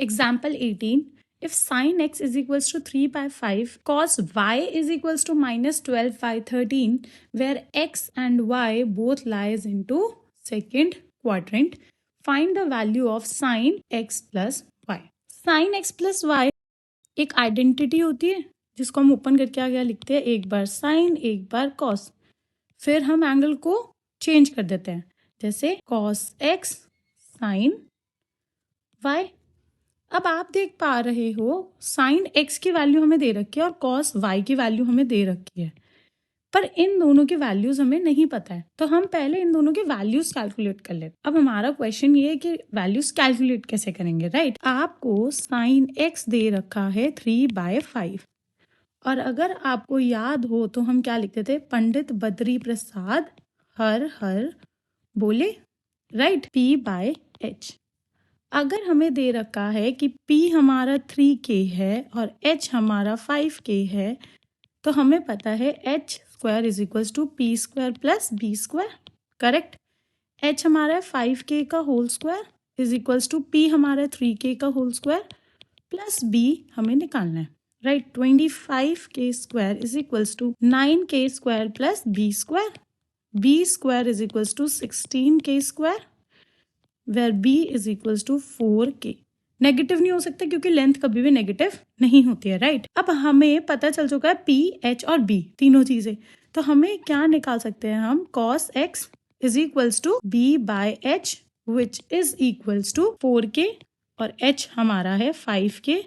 Example 18. If sin x is equals to 3 by 5, cos y is equals to minus 12 by 13, where x and y both lies into second quadrant, find the value of sin x plus y. Sin x plus y एक identity होती है जिसको हम open करके आगे लिखते हैं, एक बार साइन एक बार कॉस, फिर हम एंगल को चेंज कर देते हैं, जैसे कॉस एक्स साइन वाई। अब आप देख पा रहे हो साइन एक्स की वैल्यू हमें दे रखी है और कॉस वाई की वैल्यू हमें दे रखी है, पर इन दोनों की वैल्यूज हमें नहीं पता है, तो हम पहले इन दोनों की वैल्यूज कैलकुलेट कर लेते। अब हमारा क्वेश्चन ये है कि वैल्यूज कैलकुलेट कैसे करेंगे, राइट। आपको साइन एक्स दे रखा है 3/5, और अगर आपको याद हो तो हम क्या लिखते थे, पंडित बद्री प्रसाद हर हर बोले, राइट, P/H। अगर हमें दे रखा है कि P हमारा 3K है और H हमारा 5K है, तो हमें पता है H square is equals to P square plus B square, correct. H हमारा 5K का whole square is equals to P हमारा 3K का होल स्क्वायर प्लस B हमें निकालना है, right. 25K square is equals to 9K square plus B square, B square is equals to 16K square, where B is equals to 4K। Negative नहीं हो सकता क्योंकि length कभी भी नेगेटिव नहीं होती है, राइट। अब हमें पता चल चुका है P, H और B तीनों चीजें, तो हमें क्या निकाल सकते हैं हम, cos x is equals to B/H which is equals to 4K, और H हमारा है 5K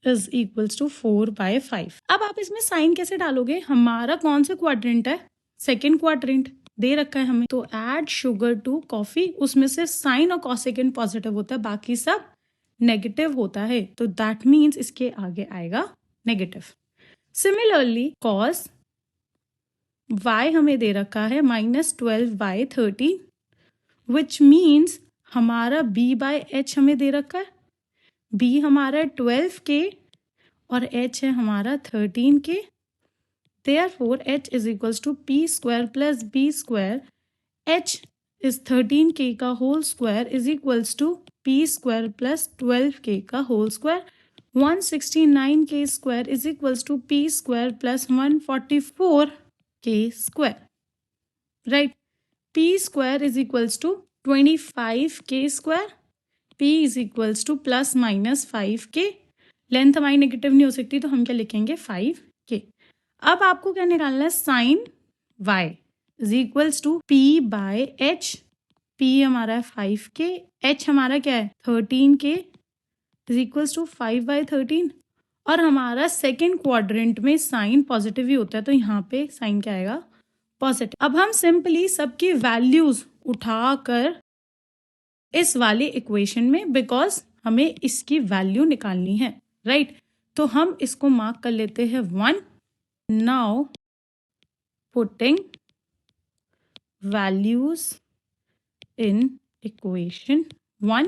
इज इक्वल्स टू 4/5। अब आप इसमें साइन कैसे डालोगे, हमारा कौन सा क्वाड्रेंट है, सेकेंड क्वाड्रेंट दे रखा है हमें, तो ऐड शुगर टू कॉफी, उसमें से साइन और कॉसेकेंड पॉजिटिव होता है, बाकी सब नेगेटिव होता है, तो दैट मीन्स इसके आगे आएगा नेगेटिव। सिमिलरली कॉस y हमें दे रखा है -12/13, विच मीन्स हमारा B/H हमें दे रखा है, B हमारा 12K और H है हमारा 13K, therefore H is equals to P square plus B square, H is 13K का whole square is equals to P square plus 12K का whole square, 169K square is equals to P square plus 144K square, right. P square is equals to 25K square, P is equals to plus minus 5K, length हमारी negative नहीं हो सकती तो हम क्या लिखेंगे 5K। अब आपको क्या निकालना है, sine y is equals to P/H, P हमारा है 5K, H हमारा क्या है 13K इज इक्वल्स टू 5/13, और हमारा सेकेंड क्वाड्रेंट में साइन पॉजिटिव ही होता है, तो यहाँ पे साइन क्या आएगा, पॉजिटिव। अब हम सिंपली सबकी वैल्यूज उठाकर इस वाली इक्वेशन में, बिकॉज हमें इसकी वैल्यू निकालनी है, राइट, तो हम इसको मार्क कर लेते हैं 1। Now putting values in equation 1,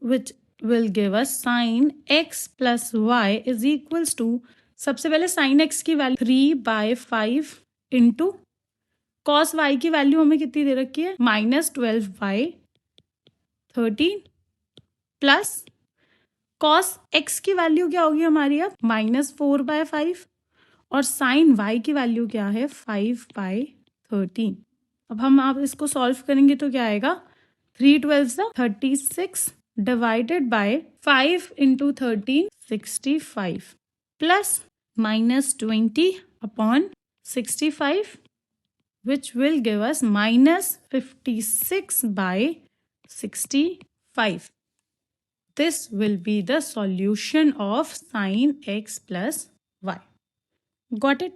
which will give us sin x plus y is equals to, सबसे पहले sin x की वैल्यू 3/5 इंटू cos y की वैल्यू हमें कितनी दे रखी है, -12/13 प्लस cos x की वैल्यू क्या होगी हमारी अब -4/5, और sin y की वैल्यू क्या है 5/13। अब हम आप इसको सॉल्व करेंगे तो क्या आएगा, 3/12 36 divided by 5 into 13 65 plus -20/65 which will give us -56/65. This will be the solution of sin x plus y. Got it?